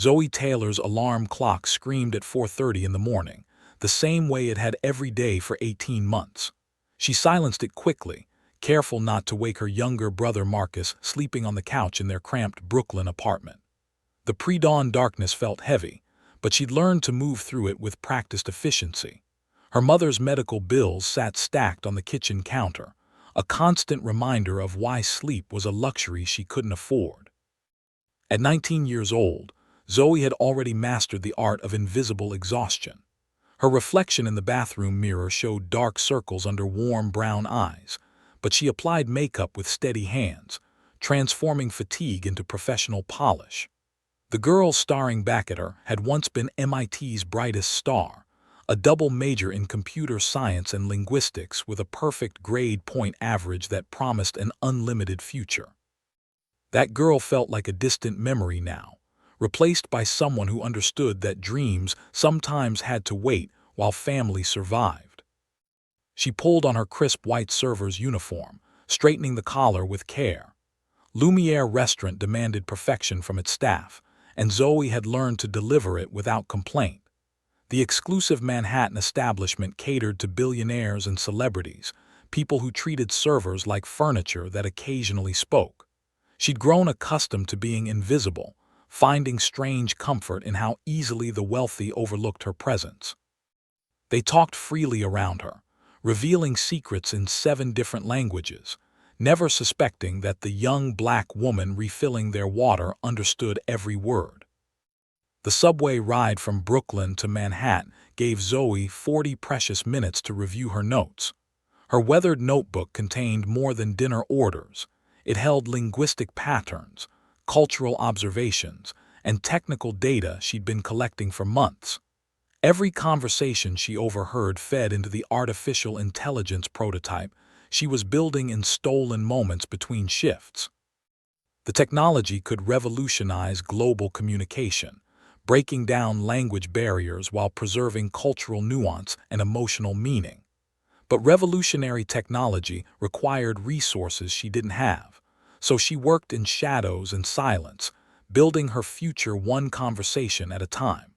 Zoe Taylor's alarm clock screamed at 4:30 in the morning, the same way it had every day for 18 months. She silenced it quickly, careful not to wake her younger brother Marcus sleeping on the couch in their cramped Brooklyn apartment. The pre-dawn darkness felt heavy, but she'd learned to move through it with practiced efficiency. Her mother's medical bills sat stacked on the kitchen counter, a constant reminder of why sleep was a luxury she couldn't afford. At 19 years old, Zoe had already mastered the art of invisible exhaustion. Her reflection in the bathroom mirror showed dark circles under warm brown eyes, but she applied makeup with steady hands, transforming fatigue into professional polish. The girl staring back at her had once been MIT's brightest star, a double major in computer science and linguistics with a perfect grade point average that promised an unlimited future. That girl felt like a distant memory now, replaced by someone who understood that dreams sometimes had to wait while family survived. She pulled on her crisp white server's uniform, straightening the collar with care. Lumiere Restaurant demanded perfection from its staff, and Zoe had learned to deliver it without complaint. The exclusive Manhattan establishment catered to billionaires and celebrities, people who treated servers like furniture that occasionally spoke. She'd grown accustomed to being invisible, finding strange comfort in how easily the wealthy overlooked her presence. They talked freely around her, revealing secrets in 7 different languages, never suspecting that the young black woman refilling their water understood every word. The subway ride from Brooklyn to Manhattan gave Zoe 40 precious minutes to review her notes. Her weathered notebook contained more than dinner orders. It held linguistic patterns, cultural observations, and technical data she'd been collecting for months. Every conversation she overheard fed into the artificial intelligence prototype she was building in stolen moments between shifts. The technology could revolutionize global communication, breaking down language barriers while preserving cultural nuance and emotional meaning. But revolutionary technology required resources she didn't have, so she worked in shadows and silence, building her future one conversation at a time.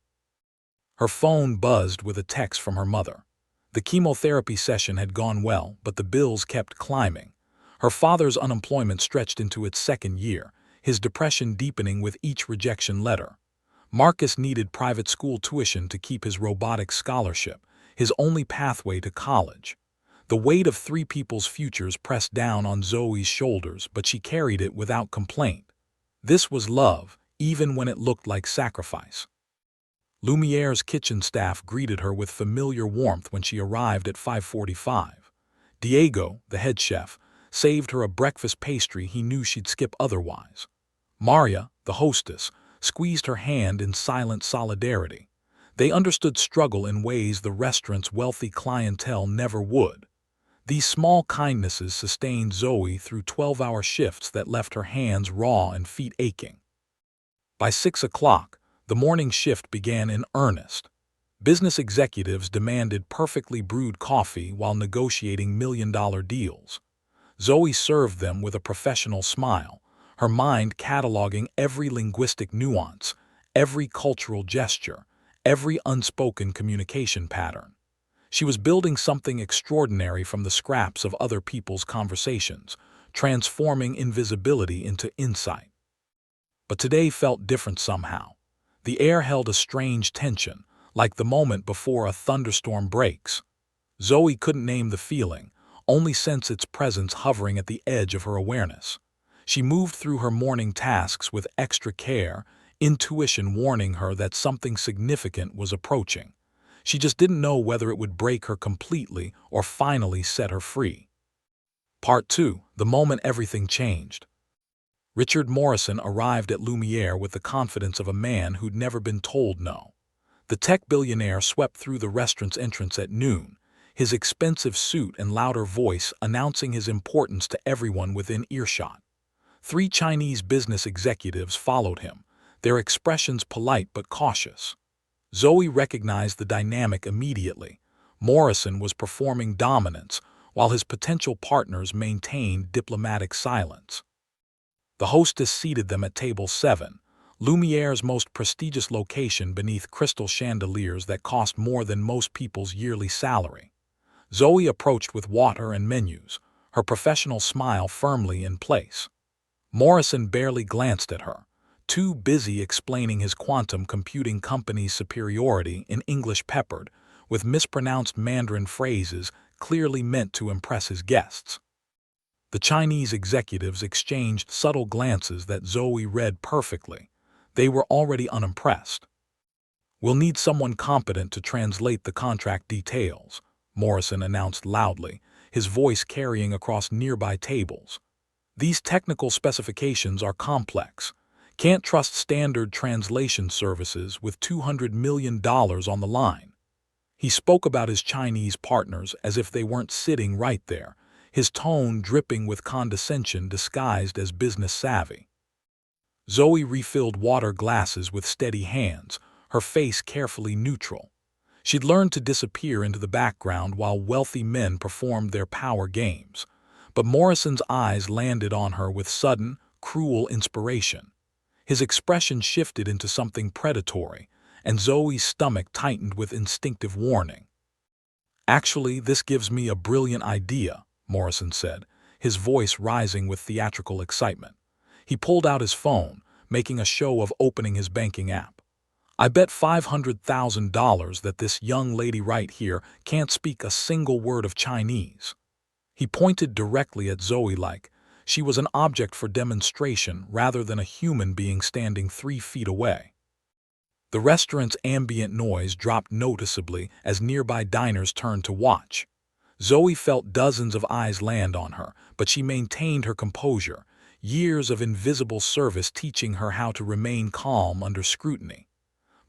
Her phone buzzed with a text from her mother. The chemotherapy session had gone well, but the bills kept climbing. Her father's unemployment stretched into its 2nd year, his depression deepening with each rejection letter. Marcus needed private school tuition to keep his robotics scholarship, his only pathway to college. The weight of 3 people's futures pressed down on Zoe's shoulders, but she carried it without complaint. This was love, even when it looked like sacrifice. Lumiere's kitchen staff greeted her with familiar warmth when she arrived at 5:45. Diego, the head chef, saved her a breakfast pastry he knew she'd skip otherwise. Maria, the hostess, squeezed her hand in silent solidarity. They understood struggle in ways the restaurant's wealthy clientele never would. These small kindnesses sustained Zoe through 12-hour shifts that left her hands raw and feet aching. By 6 o'clock, the morning shift began in earnest. Business executives demanded perfectly brewed coffee while negotiating million-dollar deals. Zoe served them with a professional smile, her mind cataloging every linguistic nuance, every cultural gesture, every unspoken communication pattern. She was building something extraordinary from the scraps of other people's conversations, transforming invisibility into insight. But today felt different somehow. The air held a strange tension, like the moment before a thunderstorm breaks. Zoe couldn't name the feeling, only sense its presence hovering at the edge of her awareness. She moved through her morning tasks with extra care, intuition warning her that something significant was approaching. She just didn't know whether it would break her completely or finally set her free. Part 2. The moment everything changed. Richard Morrison arrived at Lumiere with the confidence of a man who'd never been told no. The tech billionaire swept through the restaurant's entrance at noon, his expensive suit and louder voice announcing his importance to everyone within earshot. 3 Chinese business executives followed him, their expressions polite but cautious. Zoe recognized the dynamic immediately. Morrison was performing dominance, while his potential partners maintained diplomatic silence. The hostess seated them at table 7, Lumiere's most prestigious location beneath crystal chandeliers that cost more than most people's yearly salary. Zoe approached with water and menus, her professional smile firmly in place. Morrison barely glanced at her, too busy explaining his quantum computing company's superiority in English peppered with mispronounced Mandarin phrases clearly meant to impress his guests. The Chinese executives exchanged subtle glances that Zoe read perfectly. They were already unimpressed. "We'll need someone competent to translate the contract details," Morrison announced loudly, his voice carrying across nearby tables. "These technical specifications are complex. Can't trust standard translation services with $200 million on the line." He spoke about his Chinese partners as if they weren't sitting right there, his tone dripping with condescension disguised as business savvy. Zoe refilled water glasses with steady hands, her face carefully neutral. She'd learned to disappear into the background while wealthy men performed their power games. But Morrison's eyes landed on her with sudden, cruel inspiration. His expression shifted into something predatory, and Zoe's stomach tightened with instinctive warning. "Actually, this gives me a brilliant idea," Morrison said, his voice rising with theatrical excitement. He pulled out his phone, making a show of opening his banking app. "I bet $500,000 that this young lady right here can't speak a single word of Chinese." He pointed directly at Zoe like she was an object for demonstration rather than a human being standing 3 feet away. The restaurant's ambient noise dropped noticeably as nearby diners turned to watch. Zoe felt dozens of eyes land on her, but she maintained her composure, years of invisible service teaching her how to remain calm under scrutiny.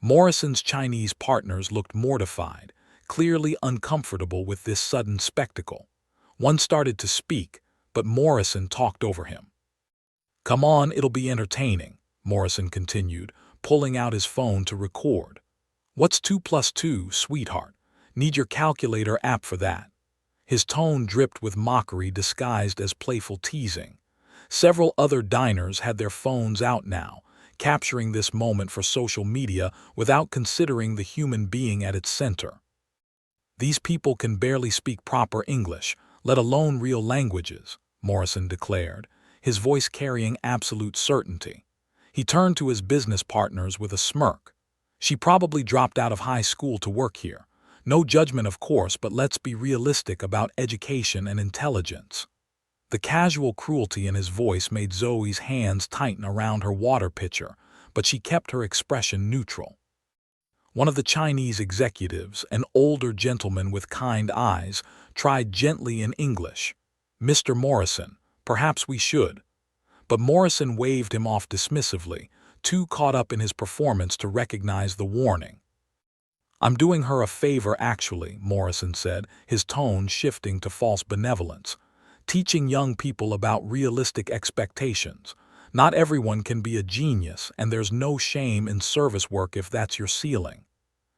Morrison's Chinese partners looked mortified, clearly uncomfortable with this sudden spectacle. One started to speak, but Morrison talked over him. "Come on, it'll be entertaining," Morrison continued, pulling out his phone to record. "What's 2 plus 2, sweetheart? Need your calculator app for that." His tone dripped with mockery disguised as playful teasing. Several other diners had their phones out now, capturing this moment for social media without considering the human being at its center. "These people can barely speak proper English, let alone real languages," Morrison declared, his voice carrying absolute certainty. He turned to his business partners with a smirk. "She probably dropped out of high school to work here. No judgment, of course, but let's be realistic about education and intelligence." The casual cruelty in his voice made Zoe's hands tighten around her water pitcher, but she kept her expression neutral. One of the Chinese executives, an older gentleman with kind eyes, tried gently in English. "Mr. Morrison, perhaps we should." But Morrison waved him off dismissively, too caught up in his performance to recognize the warning. "I'm doing her a favor actually," Morrison said, his tone shifting to false benevolence. "Teaching young people about realistic expectations. Not everyone can be a genius, and there's no shame in service work if that's your ceiling."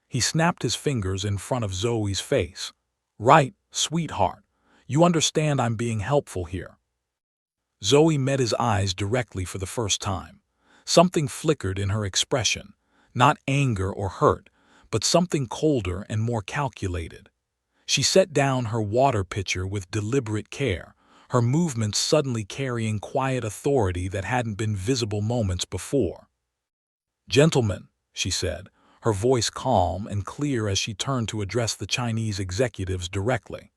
He snapped his fingers in front of Zoe's face. "Right, sweetheart. You understand I'm being helpful here." Zoe met his eyes directly for the first time. Something flickered in her expression, not anger or hurt, but something colder and more calculated. She set down her water pitcher with deliberate care, her movements suddenly carrying quiet authority that hadn't been visible moments before. "Gentlemen," she said, her voice calm and clear as she turned to address the Chinese executives directly.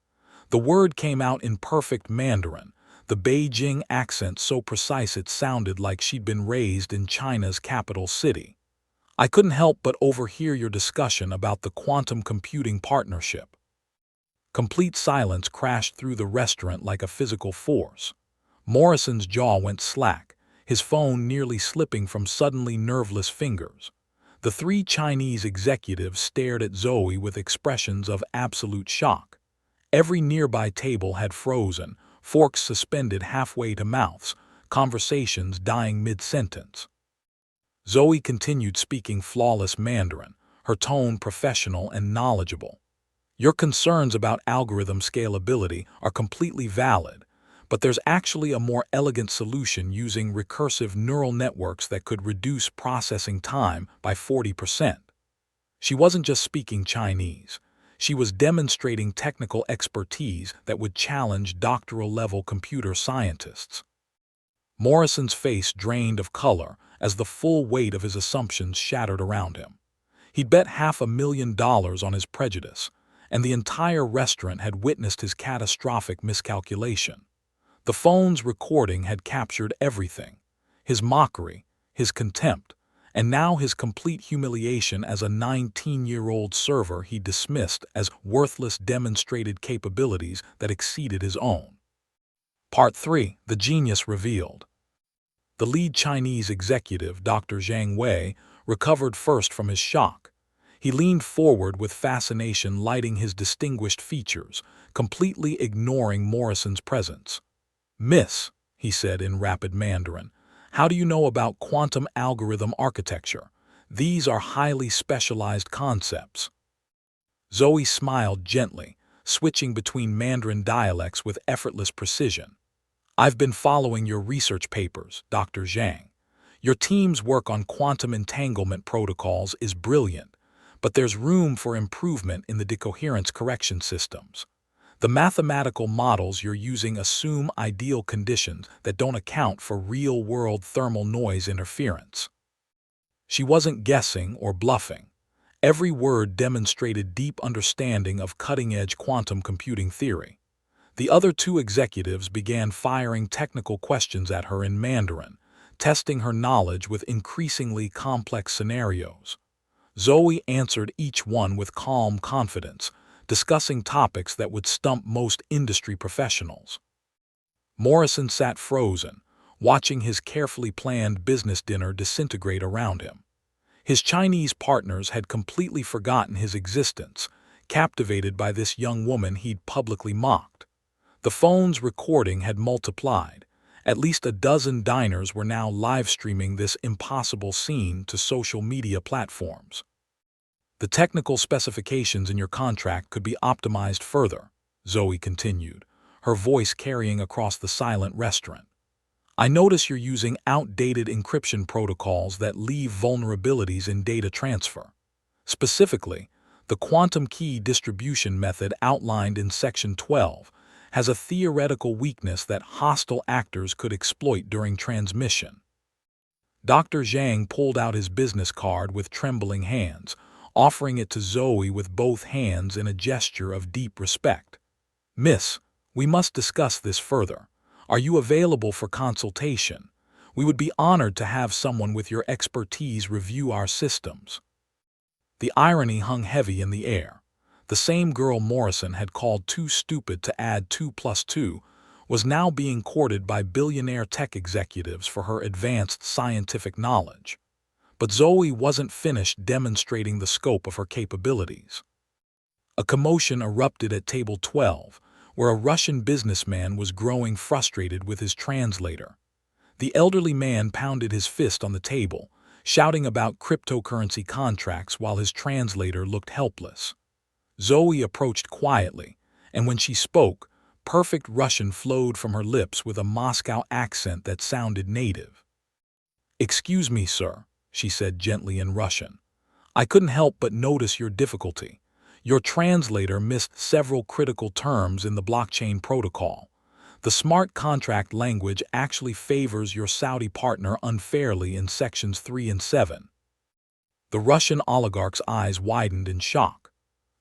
The word came out in perfect Mandarin, the Beijing accent so precise it sounded like she'd been raised in China's capital city. "I couldn't help but overhear your discussion about the quantum computing partnership." Complete silence crashed through the restaurant like a physical force. Morrison's jaw went slack, his phone nearly slipping from suddenly nerveless fingers. The three Chinese executives stared at Zoe with expressions of absolute shock. Every nearby table had frozen, forks suspended halfway to mouths, conversations dying mid-sentence. Zoe continued speaking flawless Mandarin, her tone professional and knowledgeable. "Your concerns about algorithm scalability are completely valid, But there's actually a more elegant solution using recursive neural networks that could reduce processing time by 40%. She wasn't just speaking Chinese. She was demonstrating technical expertise that would challenge doctoral-level computer scientists. Morrison's face drained of color as the full weight of his assumptions shattered around him. He'd bet $500,000 on his prejudice, and the entire restaurant had witnessed his catastrophic miscalculation. The phone's recording had captured everything: his mockery, his contempt, and now his complete humiliation as a 19-year-old server he dismissed as worthless demonstrated capabilities that exceeded his own. Part 3. The Genius Revealed. The lead Chinese executive, Dr. Zhang Wei, recovered first from his shock. He leaned forward with fascination lighting his distinguished features, completely ignoring Morrison's presence. "Miss," he said in rapid Mandarin, "how do you know about quantum algorithm architecture? These are highly specialized concepts." Zoe smiled gently, switching between Mandarin dialects with effortless precision. "I've been following your research papers, Dr. Zhang. Your team's work on quantum entanglement protocols is brilliant, but there's room for improvement in the decoherence correction systems. The mathematical models you're using assume ideal conditions that don't account for real-world thermal noise interference." She wasn't guessing or bluffing. Every word demonstrated deep understanding of cutting-edge quantum computing theory. The other two executives began firing technical questions at her in Mandarin, testing her knowledge with increasingly complex scenarios. Zoe answered each one with calm confidence, discussing topics that would stump most industry professionals. Morrison sat frozen, watching his carefully planned business dinner disintegrate around him. His Chinese partners had completely forgotten his existence, captivated by this young woman he'd publicly mocked. The phone's recording had multiplied. At least a dozen diners were now live-streaming this impossible scene to social media platforms. "The technical specifications in your contract could be optimized further," Zoe continued, her voice carrying across the silent restaurant. "I notice you're using outdated encryption protocols that leave vulnerabilities in data transfer. Specifically, the quantum key distribution method outlined in Section 12 has a theoretical weakness that hostile actors could exploit during transmission." Dr. Zhang pulled out his business card with trembling hands, offering it to Zoe with both hands in a gesture of deep respect. "Miss, we must discuss this further. Are you available for consultation? We would be honored to have someone with your expertise review our systems." The irony hung heavy in the air. The same girl Morrison had called too stupid to add 2 plus 2 was now being courted by billionaire tech executives for her advanced scientific knowledge. But Zoe wasn't finished demonstrating the scope of her capabilities. A commotion erupted at table 12, where a Russian businessman was growing frustrated with his translator. The elderly man pounded his fist on the table, shouting about cryptocurrency contracts while his translator looked helpless. Zoe approached quietly, and when she spoke, perfect Russian flowed from her lips with a Moscow accent that sounded native. "Excuse me, sir," she said gently in Russian. "I couldn't help but notice your difficulty. Your translator missed several critical terms in the blockchain protocol. The smart contract language actually favors your Saudi partner unfairly in sections 3 and 7. The Russian oligarch's eyes widened in shock.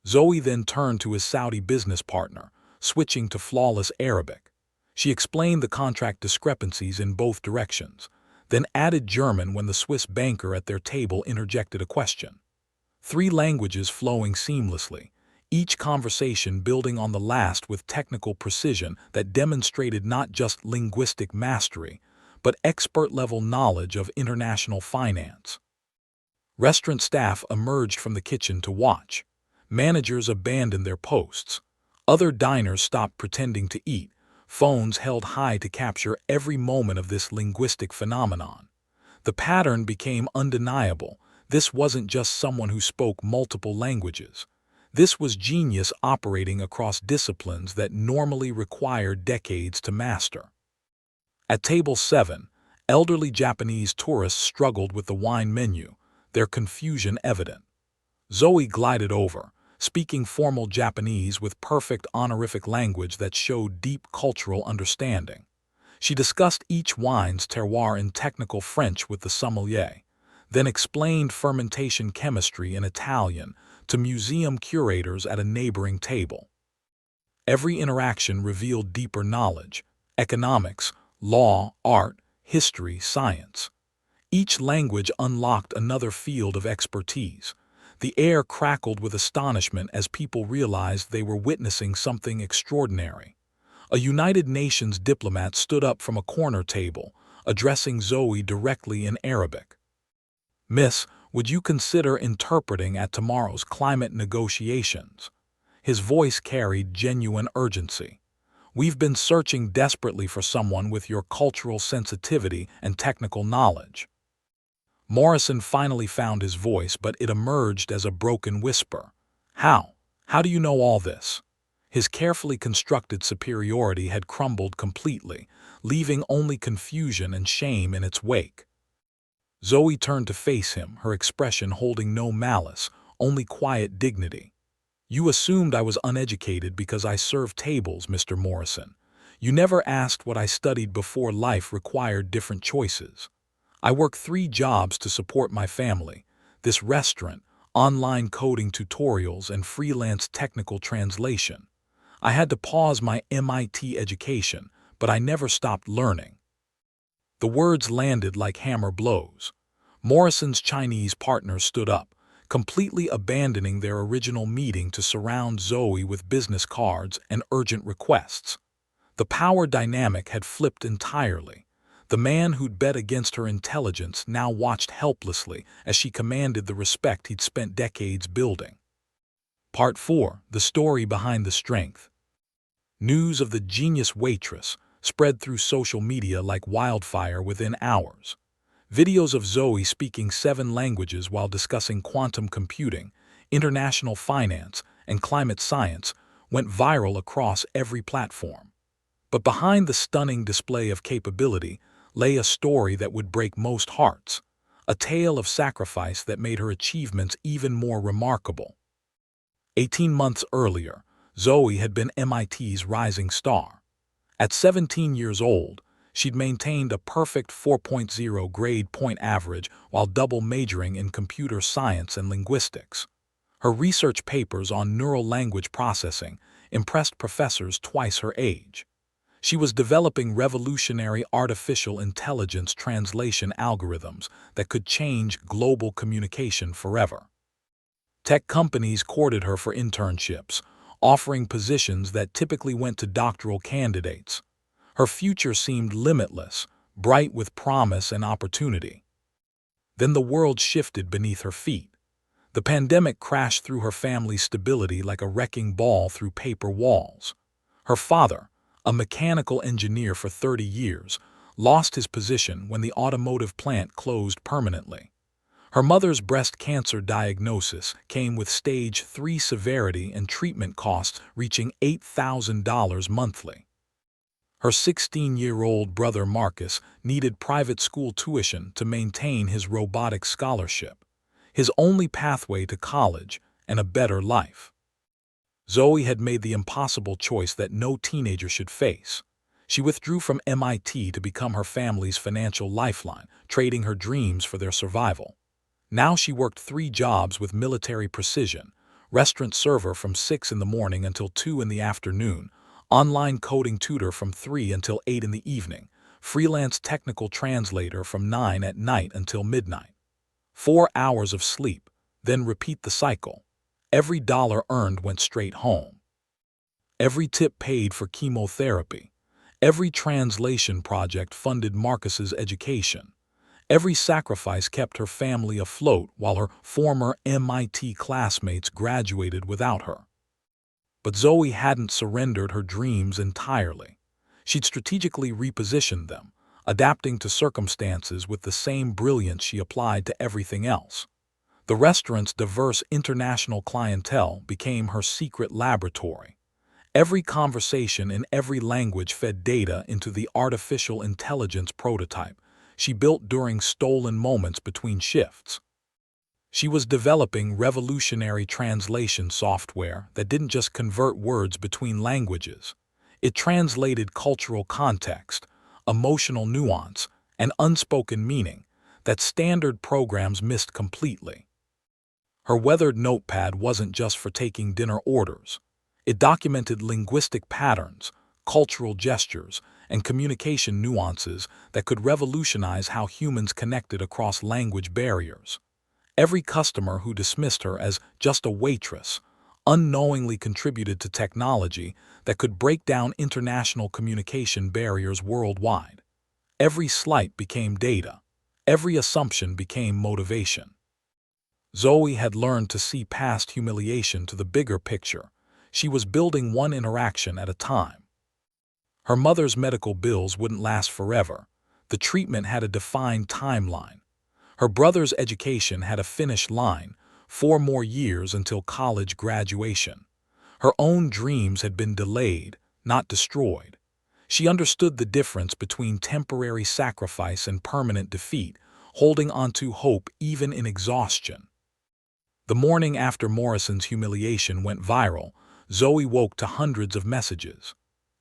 Zoe then turned to his Saudi business partner, switching to flawless Arabic. She explained the contract discrepancies in both directions, then added German when the Swiss banker at their table interjected a question. 3 languages flowing seamlessly, each conversation building on the last with technical precision that demonstrated not just linguistic mastery, but expert-level knowledge of international finance. Restaurant staff emerged from the kitchen to watch. Managers abandoned their posts. Other diners stopped pretending to eat, phones held high to capture every moment of this linguistic phenomenon. The pattern became undeniable. This wasn't just someone who spoke multiple languages. This was genius operating across disciplines that normally require decades to master. At table 7, elderly Japanese tourists struggled with the wine menu, their confusion evident. Zoe glided over, speaking formal Japanese with perfect honorific language that showed deep cultural understanding. She discussed each wine's terroir in technical French with the sommelier, then explained fermentation chemistry in Italian to museum curators at a neighboring table. Every interaction revealed deeper knowledge: economics, law, art, history, science. Each language unlocked another field of expertise. The air crackled with astonishment as people realized they were witnessing something extraordinary. A United Nations diplomat stood up from a corner table, addressing Zoe directly in Arabic. "Miss, would you consider interpreting at tomorrow's climate negotiations?" His voice carried genuine urgency. "We've been searching desperately for someone with your cultural sensitivity and technical knowledge." Morrison finally found his voice, but it emerged as a broken whisper. "How? How do you know all this?" His carefully constructed superiority had crumbled completely, leaving only confusion and shame in its wake. Zoe turned to face him, her expression holding no malice, only quiet dignity. "You assumed I was uneducated because I served tables, Mr. Morrison. You never asked what I studied before life required different choices. I work 3 jobs to support my family: this restaurant, online coding tutorials, and freelance technical translation. I had to pause my MIT education, but I never stopped learning." The words landed like hammer blows. Morrison's Chinese partner stood up, completely abandoning their original meeting to surround Zoe with business cards and urgent requests. The power dynamic had flipped entirely. The man who'd bet against her intelligence now watched helplessly as she commanded the respect he'd spent decades building. Part 4: The Story Behind the Strength. News of the genius Waitress spread through social media like wildfire within hours. Videos of Zoe speaking 7 languages while discussing quantum computing, international finance, and climate science went viral across every platform. But behind the stunning display of capability lay a story that would break most hearts, a tale of sacrifice that made her achievements even more remarkable. 18 months earlier, Zoe had been MIT's rising star. At 17 years old, she'd maintained a perfect 4.0 grade point average while double majoring in computer science and linguistics. Her research papers on neural language processing impressed professors twice her age. She was developing revolutionary artificial intelligence translation algorithms that could change global communication forever. Tech companies courted her for internships, offering positions that typically went to doctoral candidates. Her future seemed limitless, bright with promise and opportunity. Then the world shifted beneath her feet. The pandemic crashed through her family's stability like a wrecking ball through paper walls. Her father, a mechanical engineer for 30 years, lost his position when the automotive plant closed permanently. Her mother's breast cancer diagnosis came with stage 3 severity and treatment costs reaching $8,000 monthly. Her 16-year-old brother Marcus needed private school tuition to maintain his robotics scholarship, his only pathway to college and a better life. Zoe had made the impossible choice that no teenager should face. She withdrew from MIT to become her family's financial lifeline, trading her dreams for their survival. Now she worked 3 jobs with military precision: restaurant server from 6 in the morning until 2 in the afternoon, online coding tutor from 3 until 8 in the evening, freelance technical translator from 9 at night until midnight. 4 hours of sleep, then repeat the cycle. Every dollar earned went straight home. Every tip paid for chemotherapy. Every translation project funded Marcus's education. Every sacrifice kept her family afloat while her former MIT classmates graduated without her. But Zoe hadn't surrendered her dreams entirely. She'd strategically repositioned them, adapting to circumstances with the same brilliance she applied to everything else. The restaurant's diverse international clientele became her secret laboratory. Every conversation in every language fed data into the artificial intelligence prototype she built during stolen moments between shifts. She was developing revolutionary translation software that didn't just convert words between languages. It translated cultural context, emotional nuance, and unspoken meaning that standard programs missed completely. Her weathered notepad wasn't just for taking dinner orders. It documented linguistic patterns, cultural gestures, and communication nuances that could revolutionize how humans connected across language barriers. Every customer who dismissed her as just a waitress unknowingly contributed to technology that could break down international communication barriers worldwide. Every slight became data. Every assumption became motivation. Zoe had learned to see past humiliation to the bigger picture. She was building one interaction at a time. Her mother's medical bills wouldn't last forever. The treatment had a defined timeline. Her brother's education had a finish line, 4 more years until college graduation. Her own dreams had been delayed, not destroyed. She understood the difference between temporary sacrifice and permanent defeat, holding onto hope even in exhaustion. The morning after Morrison's humiliation went viral, Zoe woke to hundreds of messages.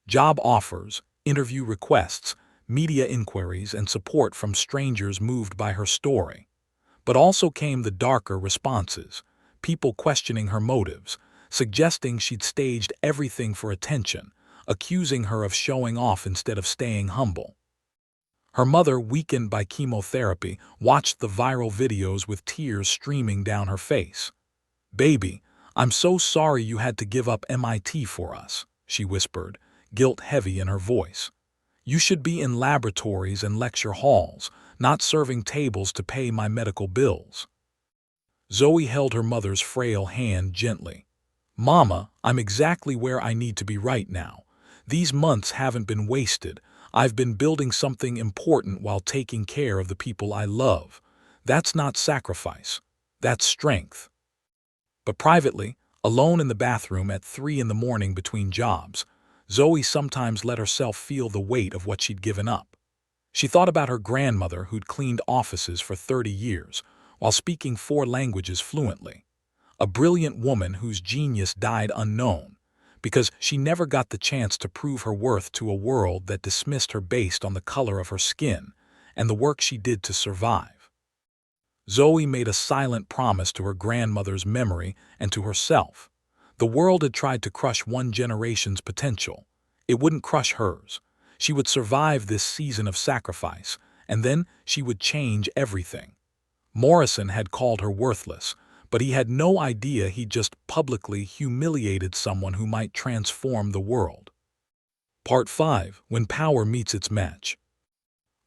Job offers, interview requests, media inquiries, and support from strangers moved by her story. But also came the darker responses, people questioning her motives, suggesting she'd staged everything for attention, accusing her of showing off instead of staying humble. Her mother, weakened by chemotherapy, watched the viral videos with tears streaming down her face. "Baby, I'm so sorry you had to give up MIT for us," she whispered, guilt heavy in her voice. "You should be in laboratories and lecture halls, not serving tables to pay my medical bills." Zoe held her mother's frail hand gently. "Mama, I'm exactly where I need to be right now. These months haven't been wasted. I've been building something important while taking care of the people I love. That's not sacrifice. That's strength." But privately, alone in the bathroom at 3 in the morning between jobs, Zoe sometimes let herself feel the weight of what she'd given up. She thought about her grandmother who'd cleaned offices for 30 years while speaking 4 languages fluently. A brilliant woman whose genius died unknown because she never got the chance to prove her worth to a world that dismissed her based on the color of her skin and the work she did to survive. Zoe made a silent promise to her grandmother's memory and to herself. The world had tried to crush one generation's potential. It wouldn't crush hers. She would survive this season of sacrifice, and then she would change everything. Morrison had called her worthless, but he had no idea he'd just publicly humiliated someone who might transform the world. Part 5. When power meets its match.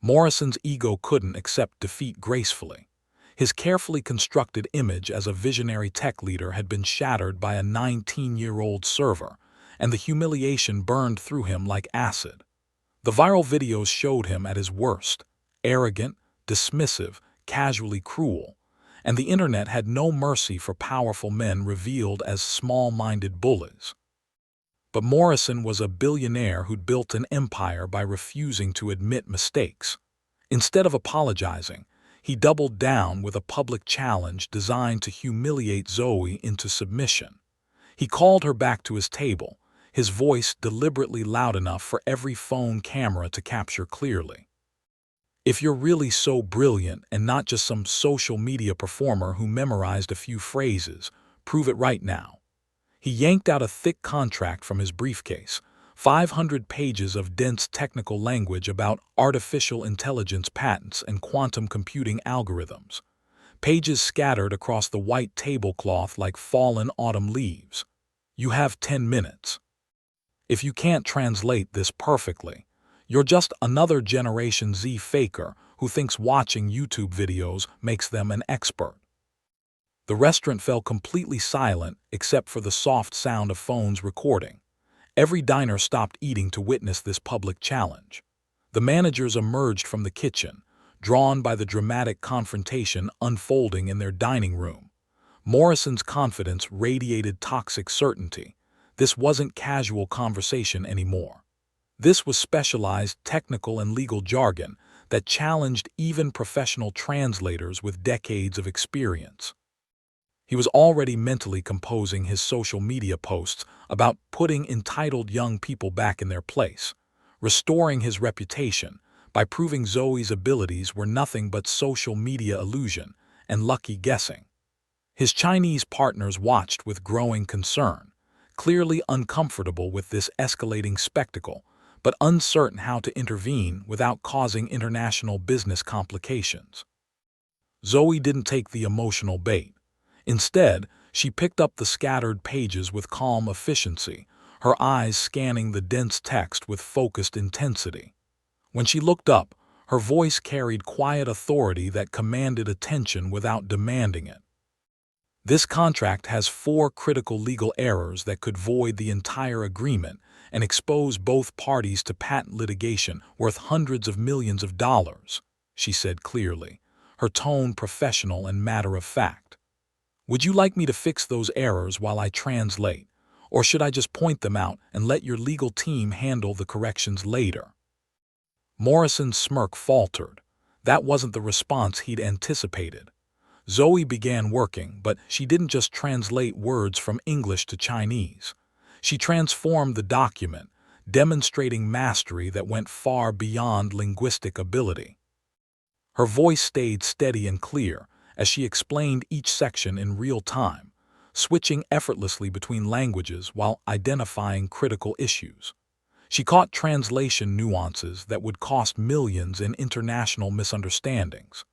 Morrison's ego couldn't accept defeat gracefully. His carefully constructed image as a visionary tech leader had been shattered by a 19-year-old server, and the humiliation burned through him like acid. The viral videos showed him at his worst, arrogant, dismissive, casually cruel, and the internet had no mercy for powerful men revealed as small-minded bullies. But Morrison was a billionaire who'd built an empire by refusing to admit mistakes. Instead of apologizing, he doubled down with a public challenge designed to humiliate Zoe into submission. He called her back to his table, his voice deliberately loud enough for every phone camera to capture clearly. "If you're really so brilliant and not just some social media performer who memorized a few phrases, prove it right now." He yanked out a thick contract from his briefcase, 500 pages of dense technical language about artificial intelligence patents and quantum computing algorithms. Pages scattered across the white tablecloth like fallen autumn leaves. "You have 10 minutes. If you can't translate this perfectly, you're just another Generation Z faker who thinks watching YouTube videos makes them an expert." The restaurant fell completely silent except for the soft sound of phones recording. Every diner stopped eating to witness this public challenge. The managers emerged from the kitchen, drawn by the dramatic confrontation unfolding in their dining room. Morrison's confidence radiated toxic certainty. This wasn't casual conversation anymore. This was specialized technical and legal jargon that challenged even professional translators with decades of experience. He was already mentally composing his social media posts about putting entitled young people back in their place, restoring his reputation by proving Zoe's abilities were nothing but social media illusion and lucky guessing. His Chinese partners watched with growing concern, clearly uncomfortable with this escalating spectacle, but uncertain how to intervene without causing international business complications. Zoe didn't take the emotional bait. Instead, she picked up the scattered pages with calm efficiency, her eyes scanning the dense text with focused intensity. When she looked up, her voice carried quiet authority that commanded attention without demanding it. This contract has 4 critical legal errors that could void the entire agreement and expose both parties to patent litigation worth hundreds of millions of dollars, she said clearly, her tone professional and matter-of-fact. Would you like me to fix those errors while I translate, or should I just point them out and let your legal team handle the corrections later? Morrison's smirk faltered. That wasn't the response he'd anticipated. Zoe began working, but she didn't just translate words from English to Chinese. She transformed the document, demonstrating mastery that went far beyond linguistic ability. Her voice stayed steady and clear as she explained each section in real time, switching effortlessly between languages while identifying critical issues. She caught translation nuances that would cost millions in international misunderstandings.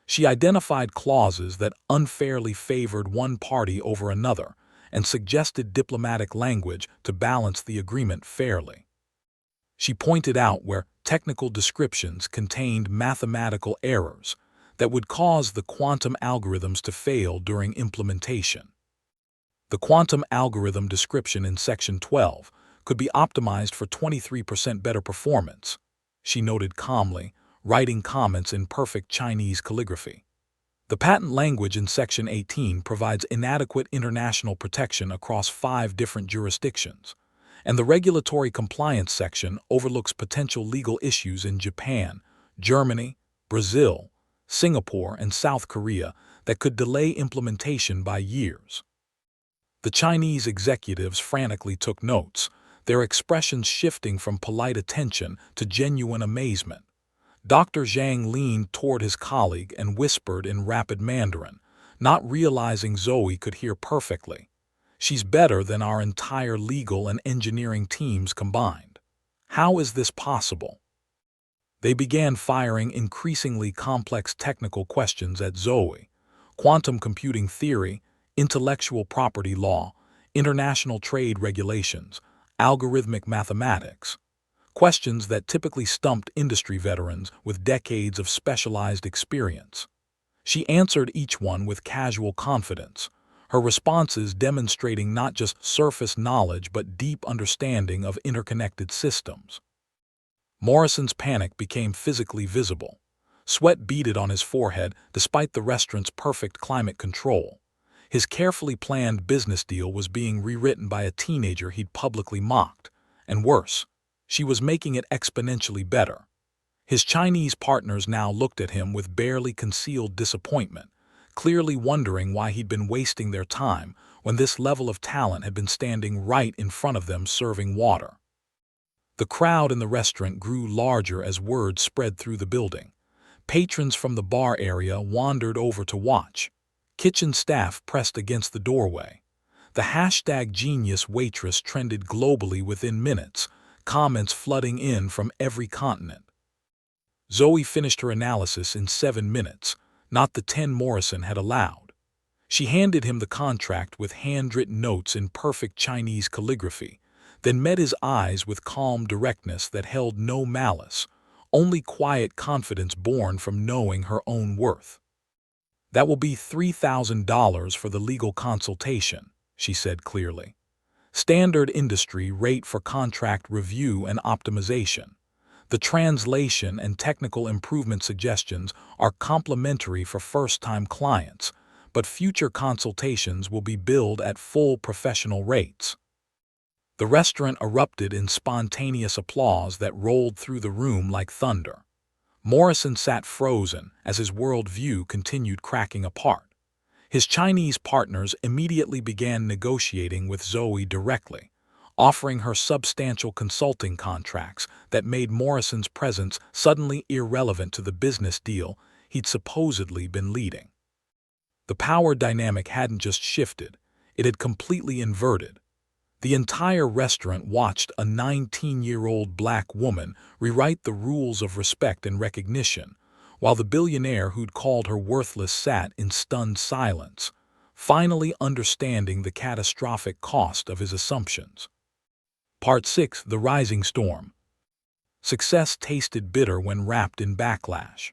She identified clauses that unfairly favored one party over another and suggested diplomatic language to balance the agreement fairly. She pointed out where technical descriptions contained mathematical errors that would cause the quantum algorithms to fail during implementation. The quantum algorithm description in Section 12 could be optimized for 23% better performance, she noted calmly, writing comments in perfect Chinese calligraphy. The patent language in Section 18 provides inadequate international protection across 5 different jurisdictions, and the regulatory compliance section overlooks potential legal issues in Japan, Germany, Brazil, Singapore, and South Korea that could delay implementation by years. The Chinese executives frantically took notes, their expressions shifting from polite attention to genuine amazement. Dr. Zhang leaned toward his colleague and whispered in rapid Mandarin, not realizing Zoe could hear perfectly. She's better than our entire legal and engineering teams combined. How is this possible? They began firing increasingly complex technical questions at Zoe: quantum computing theory, intellectual property law, international trade regulations, algorithmic mathematics. Questions that typically stumped industry veterans with decades of specialized experience. She answered each one with casual confidence, her responses demonstrating not just surface knowledge but deep understanding of interconnected systems. Morrison's panic became physically visible. Sweat beaded on his forehead despite the restaurant's perfect climate control. His carefully planned business deal was being rewritten by a teenager he'd publicly mocked, and worse, she was making it exponentially better. His Chinese partners now looked at him with barely concealed disappointment, clearly wondering why he'd been wasting their time when this level of talent had been standing right in front of them serving water. The crowd in the restaurant grew larger as word spread through the building. Patrons from the bar area wandered over to watch. Kitchen staff pressed against the doorway. The hashtag Genius Waitress trended globally within minutes, comments flooding in from every continent. Zoe finished her analysis in 7 minutes, not the 10 Morrison had allowed. She handed him the contract with handwritten notes in perfect Chinese calligraphy, then met his eyes with calm directness that held no malice, only quiet confidence born from knowing her own worth. "That will be $3,000 for the legal consultation," she said clearly. "Standard industry rate for contract review and optimization. The translation and technical improvement suggestions are complimentary for first-time clients, but future consultations will be billed at full professional rates. The restaurant erupted in spontaneous applause that rolled through the room like thunder. Morrison sat frozen as his world view continued cracking apart. His Chinese partners immediately began negotiating with Zoe directly, offering her substantial consulting contracts that made Morrison's presence suddenly irrelevant to the business deal he'd supposedly been leading. The power dynamic hadn't just shifted, it had completely inverted. The entire restaurant watched a 19-year-old black woman rewrite the rules of respect and recognition, while the billionaire who'd called her worthless sat in stunned silence, finally understanding the catastrophic cost of his assumptions. Part 6: The Rising Storm. Success tasted bitter when wrapped in backlash.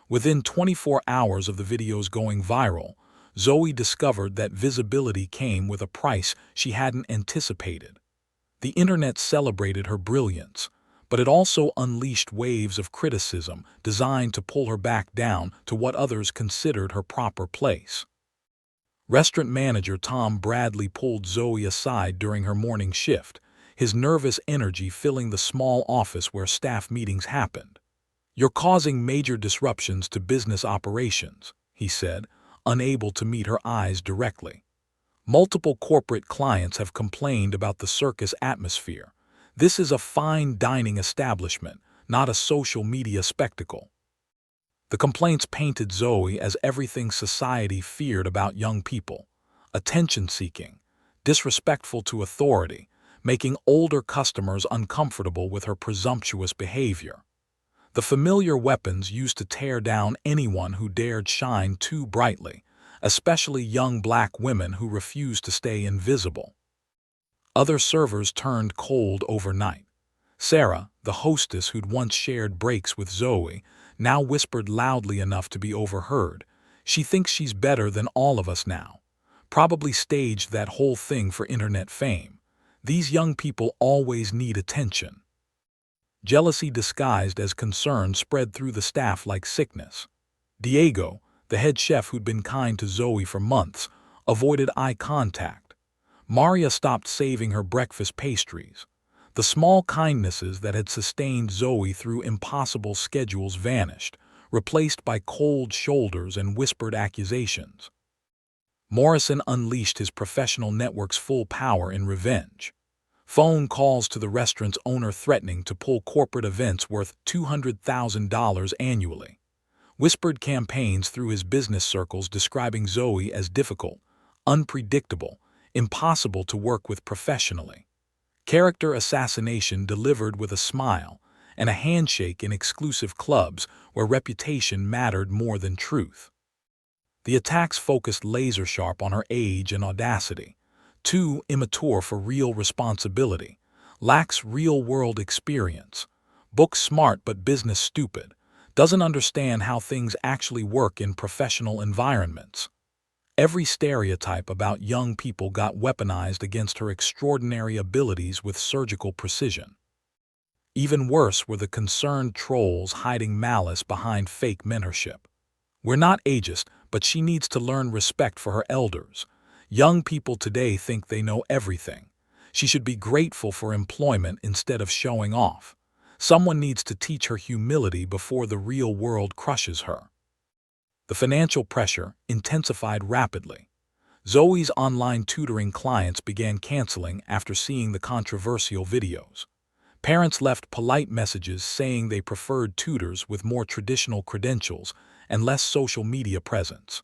Within 24 hours of the videos going viral, Zoe discovered that visibility came with a price she hadn't anticipated. The internet celebrated her brilliance, but it also unleashed waves of criticism designed to pull her back down to what others considered her proper place. Restaurant manager Tom Bradley pulled Zoe aside during her morning shift, his nervous energy filling the small office where staff meetings happened. "You're causing major disruptions to business operations," he said, unable to meet her eyes directly. "Multiple corporate clients have complained about the circus atmosphere. This is a fine dining establishment, not a social media spectacle." The complaints painted Zoe as everything society feared about young people: attention-seeking, disrespectful to authority, making older customers uncomfortable with her presumptuous behavior. The familiar weapons used to tear down anyone who dared shine too brightly, especially young black women who refused to stay invisible. Other servers turned cold overnight. Sarah, the hostess who'd once shared breaks with Zoe, now whispered loudly enough to be overheard, "She thinks she's better than all of us now. Probably staged that whole thing for internet fame. These young people always need attention." Jealousy disguised as concern spread through the staff like sickness. Diego, the head chef who'd been kind to Zoe for months, avoided eye contact. Maria stopped saving her breakfast pastries. The small kindnesses that had sustained Zoe through impossible schedules vanished, replaced by cold shoulders and whispered accusations. Morrison unleashed his professional network's full power in revenge. Phone calls to the restaurant's owner threatening to pull corporate events worth $200,000 annually. Whispered campaigns through his business circles describing Zoe as difficult, unpredictable, impossible to work with professionally. Character assassination delivered with a smile, and a handshake in exclusive clubs where reputation mattered more than truth. The attacks focused laser-sharp on her age and audacity. Too immature for real responsibility, lacks real-world experience, book smart but business stupid, doesn't understand how things actually work in professional environments. Every stereotype about young people got weaponized against her extraordinary abilities with surgical precision. Even worse were the concerned trolls hiding malice behind fake mentorship. "We're not ageist, but she needs to learn respect for her elders. Young people today think they know everything. She should be grateful for employment instead of showing off. Someone needs to teach her humility before the real world crushes her." The financial pressure intensified rapidly. Zoe's online tutoring clients began canceling after seeing the controversial videos. Parents left polite messages saying they preferred tutors with more traditional credentials and less social media presence.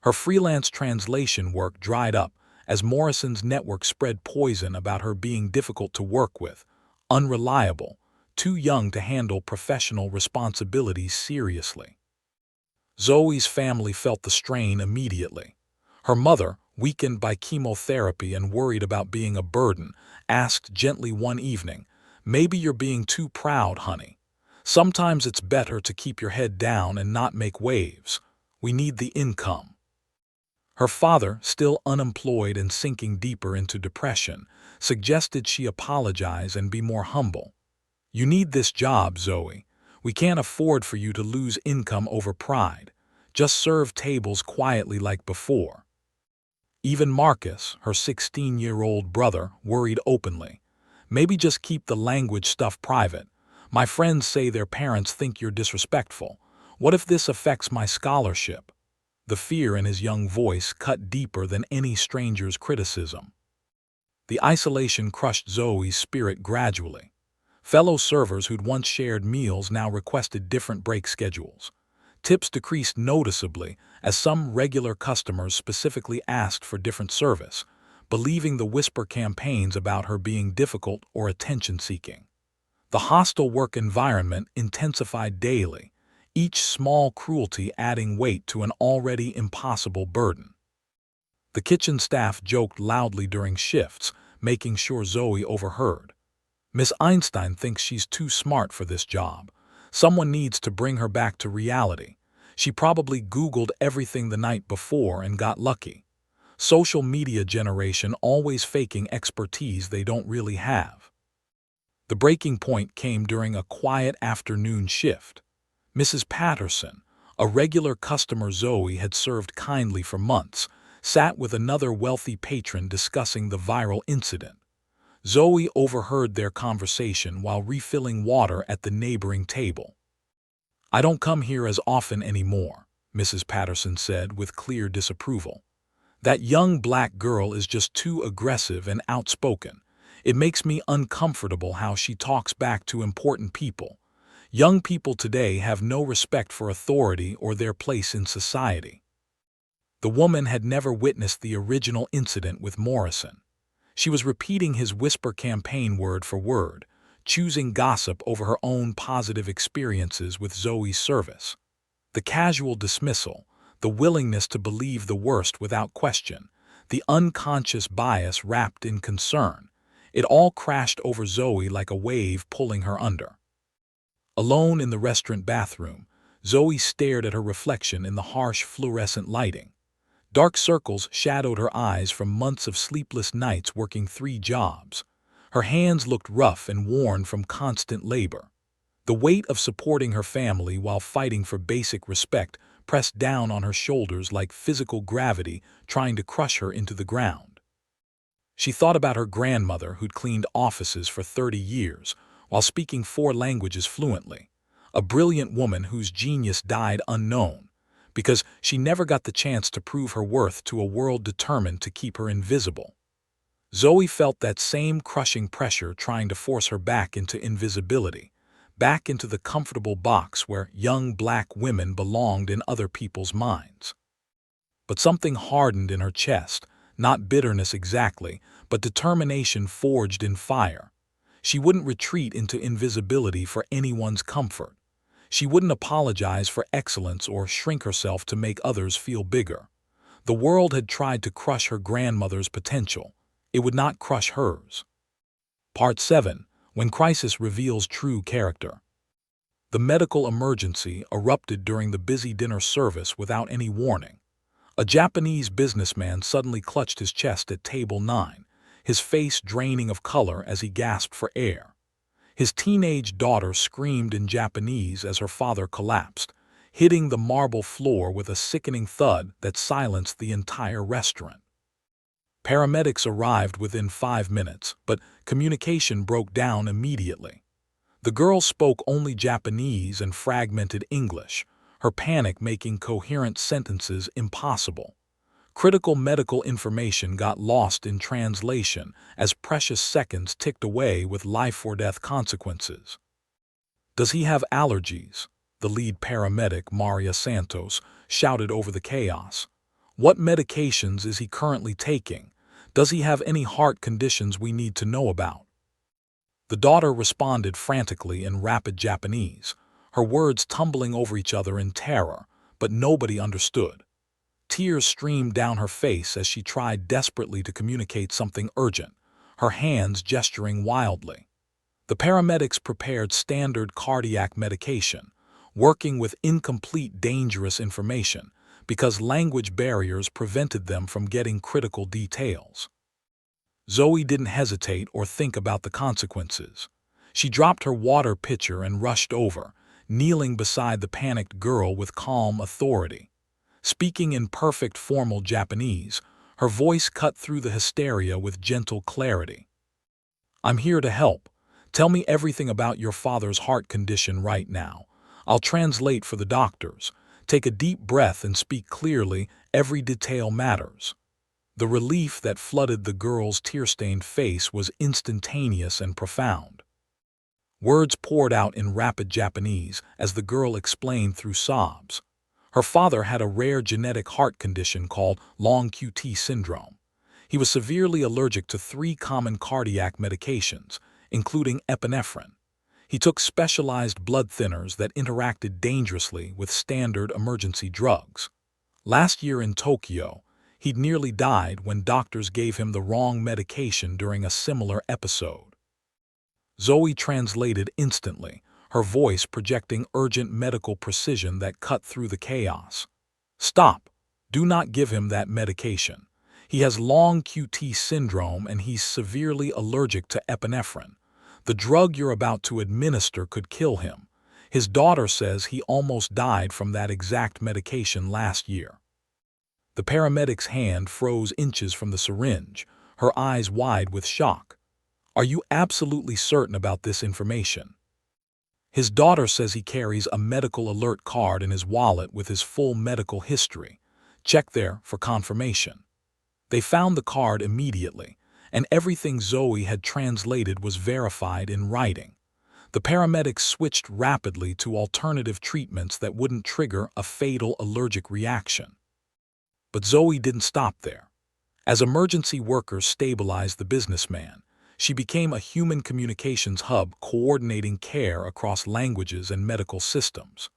Her freelance translation work dried up as Morrison's network spread poison about her being difficult to work with, unreliable, too young to handle professional responsibilities seriously. Zoe's family felt the strain immediately. Her mother, weakened by chemotherapy and worried about being a burden, asked gently one evening, "Maybe you're being too proud, honey. Sometimes it's better to keep your head down and not make waves. We need the income." Her father, still unemployed and sinking deeper into depression, suggested she apologize and be more humble. "You need this job, Zoe. We can't afford for you to lose income over pride. Just serve tables quietly like before. Even Marcus, her 16-year-old brother, worried openly. Maybe just keep the language stuff private. My friends say their parents think you're disrespectful. What if this affects my scholarship? The fear in his young voice cut deeper than any stranger's criticism. The isolation crushed Zoe's spirit gradually. Fellow servers who'd once shared meals now requested different break schedules. Tips decreased noticeably as some regular customers specifically asked for different service, believing the whisper campaigns about her being difficult or attention-seeking. The hostile work environment intensified daily, each small cruelty adding weight to an already impossible burden. The kitchen staff joked loudly during shifts, making sure Zoe overheard. Miss Einstein thinks she's too smart for this job. Someone needs to bring her back to reality. She probably Googled everything the night before and got lucky. Social media generation always faking expertise they don't really have. The breaking point came during a quiet afternoon shift. Mrs. Patterson, a regular customer Zoe had served kindly for months, sat with another wealthy patron discussing the viral incident. Zoe overheard their conversation while refilling water at the neighboring table. "I don't come here as often anymore," Mrs. Patterson said with clear disapproval. "That young black girl is just too aggressive and outspoken. It makes me uncomfortable how she talks back to important people. Young people today have no respect for authority or their place in society." The woman had never witnessed the original incident with Morrison. She was repeating his whisper campaign word for word, choosing gossip over her own positive experiences with Zoe's service. The casual dismissal, the willingness to believe the worst without question, the unconscious bias wrapped in concern, it all crashed over Zoe like a wave pulling her under. Alone in the restaurant bathroom, Zoe stared at her reflection in the harsh fluorescent lighting. Dark circles shadowed her eyes from months of sleepless nights working 3 jobs. Her hands looked rough and worn from constant labor. The weight of supporting her family while fighting for basic respect pressed down on her shoulders like physical gravity trying to crush her into the ground. She thought about her grandmother who'd cleaned offices for 30 years while speaking 4 languages fluently, a brilliant woman whose genius died unknown, because she never got the chance to prove her worth to a world determined to keep her invisible. Zoe felt that same crushing pressure trying to force her back into invisibility, back into the comfortable box where young black women belonged in other people's minds. But something hardened in her chest, not bitterness exactly, but determination forged in fire. She wouldn't retreat into invisibility for anyone's comfort. She wouldn't apologize for excellence or shrink herself to make others feel bigger. The world had tried to crush her grandmother's potential. It would not crush hers. Part 7. When Crisis Reveals True Character. The medical emergency erupted during the busy dinner service without any warning. A Japanese businessman suddenly clutched his chest at table 9, his face draining of color as he gasped for air. His teenage daughter screamed in Japanese as her father collapsed, hitting the marble floor with a sickening thud that silenced the entire restaurant. Paramedics arrived within 5 minutes, but communication broke down immediately. The girl spoke only Japanese and fragmented English, her panic making coherent sentences impossible. Critical medical information got lost in translation as precious seconds ticked away with life-or-death consequences. "Does he have allergies?" the lead paramedic, Maria Santos, shouted over the chaos. "What medications is he currently taking? Does he have any heart conditions we need to know about?" The daughter responded frantically in rapid Japanese, her words tumbling over each other in terror, but nobody understood. Tears streamed down her face as she tried desperately to communicate something urgent, her hands gesturing wildly. The paramedics prepared standard cardiac medication, working with incomplete dangerous information because language barriers prevented them from getting critical details. Zoe didn't hesitate or think about the consequences. She dropped her water pitcher and rushed over, kneeling beside the panicked girl with calm authority. Speaking in perfect formal Japanese, her voice cut through the hysteria with gentle clarity. "I'm here to help. Tell me everything about your father's heart condition right now. I'll translate for the doctors. Take a deep breath and speak clearly. Every detail matters." The relief that flooded the girl's tear-stained face was instantaneous and profound. Words poured out in rapid Japanese as the girl explained through sobs. Her father had a rare genetic heart condition called long QT syndrome. He was severely allergic to 3 common cardiac medications, including epinephrine. He took specialized blood thinners that interacted dangerously with standard emergency drugs. Last year in Tokyo, he'd nearly died when doctors gave him the wrong medication during a similar episode. Zoe translated instantly, her voice projecting urgent medical precision that cut through the chaos. "Stop! Do not give him that medication. He has long QT syndrome and he's severely allergic to epinephrine. The drug you're about to administer could kill him. His daughter says he almost died from that exact medication last year." The paramedic's hand froze inches from the syringe, her eyes wide with shock. "Are you absolutely certain about this information?" "His daughter says he carries a medical alert card in his wallet with his full medical history. Check there for confirmation." They found the card immediately, and everything Zoe had translated was verified in writing. The paramedics switched rapidly to alternative treatments that wouldn't trigger a fatal allergic reaction. But Zoe didn't stop there. As emergency workers stabilized the businessman, she became a human communications hub coordinating care across languages and medical systems.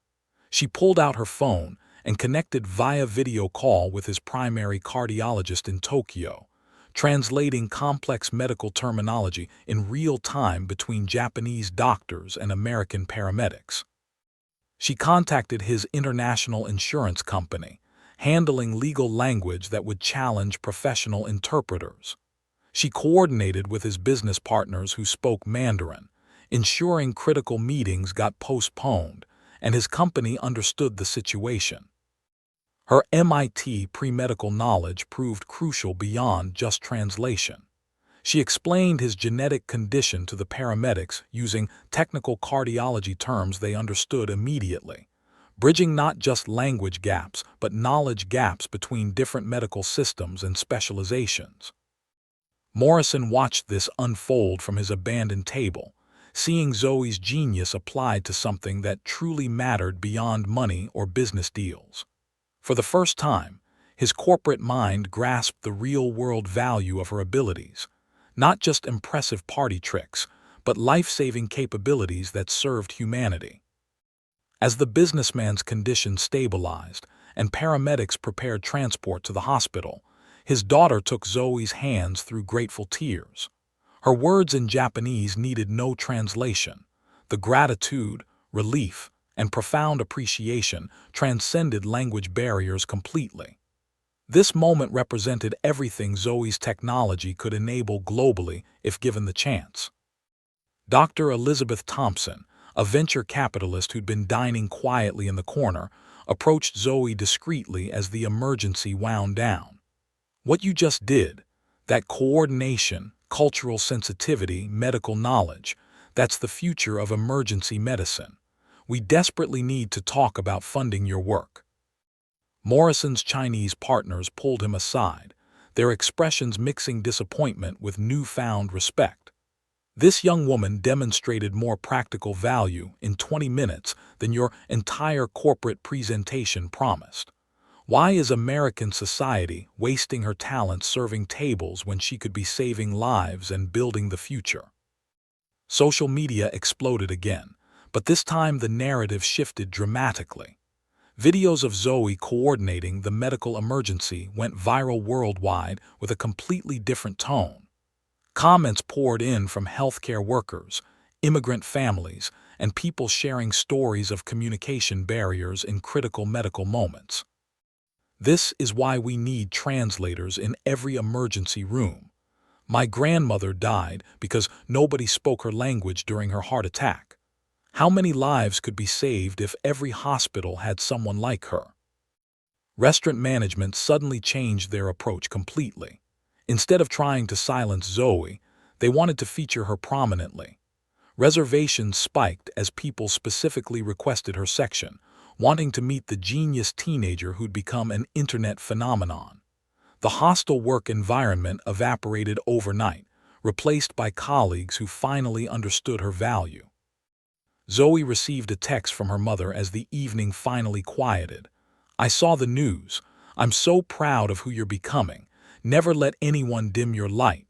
She pulled out her phone and connected via video call with his primary cardiologist in Tokyo, translating complex medical terminology in real time between Japanese doctors and American paramedics. She contacted his international insurance company, handling legal language that would challenge professional interpreters. She coordinated with his business partners who spoke Mandarin, ensuring critical meetings got postponed, and his company understood the situation. Her MIT pre-medical knowledge proved crucial beyond just translation. She explained his genetic condition to the paramedics using technical cardiology terms they understood immediately, bridging not just language gaps but knowledge gaps between different medical systems and specializations. Morrison watched this unfold from his abandoned table, seeing Zoe's genius applied to something that truly mattered beyond money or business deals. For the first time, his corporate mind grasped the real-world value of her abilities, not just impressive party tricks, but life-saving capabilities that served humanity. As the businessman's condition stabilized and paramedics prepared transport to the hospital, his daughter took Zoe's hands through grateful tears. Her words in Japanese needed no translation. The gratitude, relief, and profound appreciation transcended language barriers completely. This moment represented everything Zoe's technology could enable globally if given the chance. Dr. Elizabeth Thompson, a venture capitalist who'd been dining quietly in the corner, approached Zoe discreetly as the emergency wound down. "What you just did, that coordination, cultural sensitivity, medical knowledge, that's the future of emergency medicine. We desperately need to talk about funding your work." Morrison's Chinese partners pulled him aside, their expressions mixing disappointment with newfound respect. "This young woman demonstrated more practical value in 20 minutes than your entire corporate presentation promised. Why is American society wasting her talent serving tables when she could be saving lives and building the future?" Social media exploded again, but this time the narrative shifted dramatically. Videos of Zoe coordinating the medical emergency went viral worldwide with a completely different tone. Comments poured in from healthcare workers, immigrant families, and people sharing stories of communication barriers in critical medical moments. "This is why we need translators in every emergency room. My grandmother died because nobody spoke her language during her heart attack. How many lives could be saved if every hospital had someone like her?" Restaurant management suddenly changed their approach completely. Instead of trying to silence Zoe, they wanted to feature her prominently. Reservations spiked as people specifically requested her section, wanting to meet the genius teenager who'd become an internet phenomenon. The hostile work environment evaporated overnight, replaced by colleagues who finally understood her value. Zoe received a text from her mother as the evening finally quieted. "I saw the news. I'm so proud of who you're becoming. Never let anyone dim your light."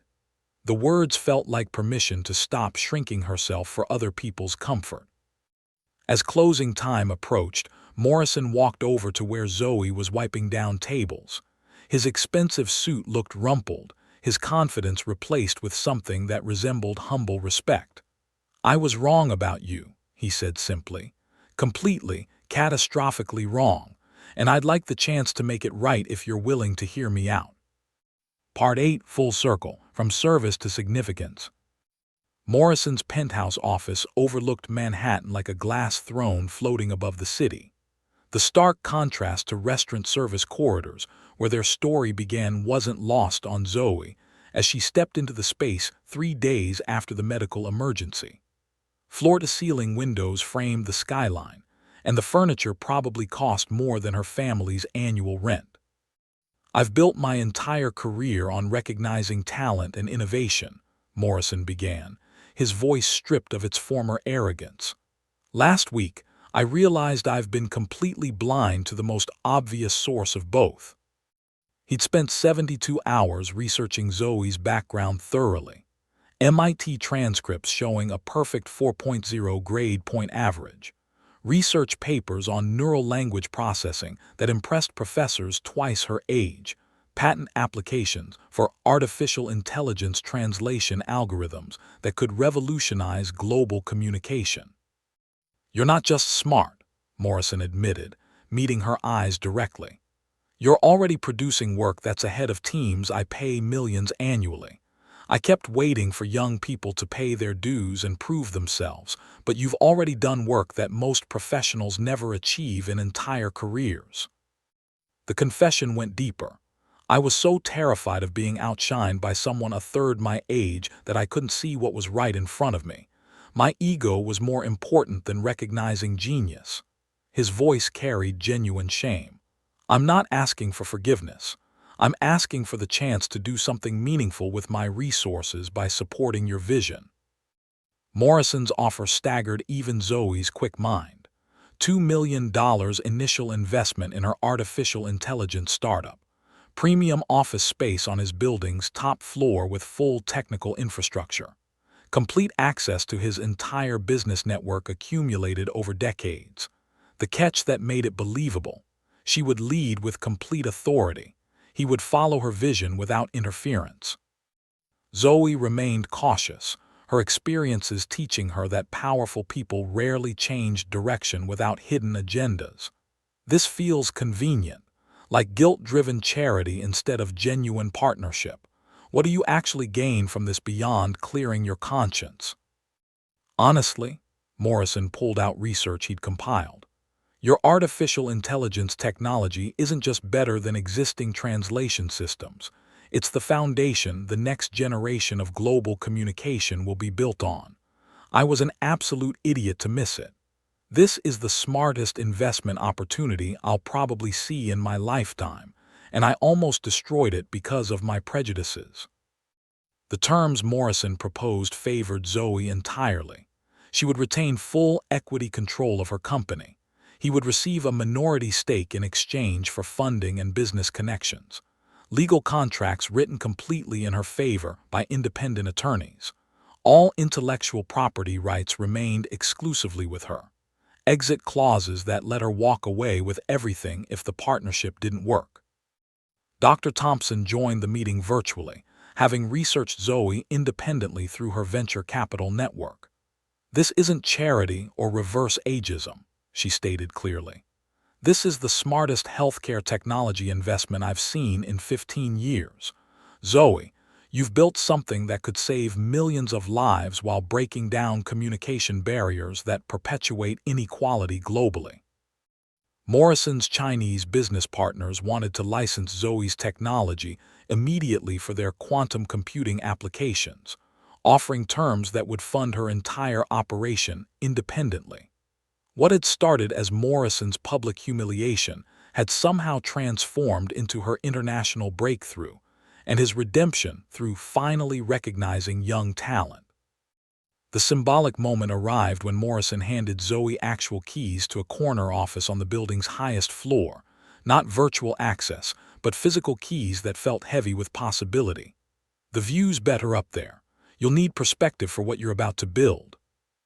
The words felt like permission to stop shrinking herself for other people's comfort. As closing time approached, Morrison walked over to where Zoe was wiping down tables. His expensive suit looked rumpled, his confidence replaced with something that resembled humble respect. "I was wrong about you," he said simply. "Completely, catastrophically wrong, and I'd like the chance to make it right if you're willing to hear me out." Part 8, Full Circle, From Service to Significance. Morrison's penthouse office overlooked Manhattan like a glass throne floating above the city. The stark contrast to restaurant service corridors, where their story began, wasn't lost on Zoe as she stepped into the space 3 days after the medical emergency. Floor-to-ceiling windows framed the skyline, and the furniture probably cost more than her family's annual rent. "I've built my entire career on recognizing talent and innovation," Morrison began, his voice stripped of its former arrogance. "Last week, I realized I've been completely blind to the most obvious source of both." He'd spent 72 hours researching Zoe's background thoroughly. MIT transcripts showing a perfect 4.0 grade point average. Research papers on neural language processing that impressed professors twice her age. Patent applications for artificial intelligence translation algorithms that could revolutionize global communication. "You're not just smart," Morrison admitted, meeting her eyes directly. "You're already producing work that's ahead of teams I pay millions annually. I kept waiting for young people to pay their dues and prove themselves, but you've already done work that most professionals never achieve in entire careers." The confession went deeper. "I was so terrified of being outshined by someone a third my age that I couldn't see what was right in front of me. My ego was more important than recognizing genius." His voice carried genuine shame. "I'm not asking for forgiveness. I'm asking for the chance to do something meaningful with my resources by supporting your vision." Morrison's offer staggered even Zoe's quick mind. $2 million initial investment in her artificial intelligence startup. Premium office space on his building's top floor with full technical infrastructure. Complete access to his entire business network accumulated over decades. The catch that made it believable: she would lead with complete authority. He would follow her vision without interference. Zoe remained cautious, her experiences teaching her that powerful people rarely changed direction without hidden agendas. "This feels convenient, like guilt-driven charity instead of genuine partnership. What do you actually gain from this beyond clearing your conscience?" "Honestly," Morrison pulled out research he'd compiled. "Your artificial intelligence technology isn't just better than existing translation systems. It's the foundation the next generation of global communication will be built on. I was an absolute idiot to miss it. This is the smartest investment opportunity I'll probably see in my lifetime, and I almost destroyed it because of my prejudices." The terms Morrison proposed favored Zoe entirely. She would retain full equity control of her company. He would receive a minority stake in exchange for funding and business connections. Legal contracts written completely in her favor by independent attorneys. All intellectual property rights remained exclusively with her. Exit clauses that let her walk away with everything if the partnership didn't work. Dr. Thompson joined the meeting virtually, having researched Zoe independently through her venture capital network. "This isn't charity or reverse ageism," she stated clearly. "This is the smartest healthcare technology investment I've seen in 15 years. Zoe, you've built something that could save millions of lives while breaking down communication barriers that perpetuate inequality globally." Morrison's Chinese business partners wanted to license Zoe's technology immediately for their quantum computing applications, offering terms that would fund her entire operation independently. What had started as Morrison's public humiliation had somehow transformed into her international breakthrough, and his redemption through finally recognizing young talent. The symbolic moment arrived when Morrison handed Zoe actual keys to a corner office on the building's highest floor, not virtual access, but physical keys that felt heavy with possibility. "The view's better up there. You'll need perspective for what you're about to build."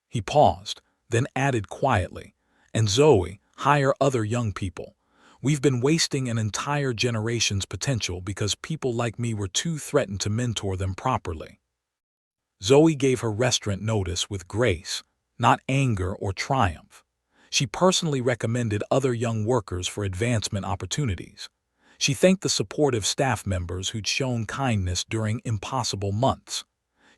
He paused, then added quietly, "And Zoe, hire other young people. We've been wasting an entire generation's potential because people like me were too threatened to mentor them properly." Zoe gave her restaurant notice with grace, not anger or triumph. She personally recommended other young workers for advancement opportunities. She thanked the supportive staff members who'd shown kindness during impossible months.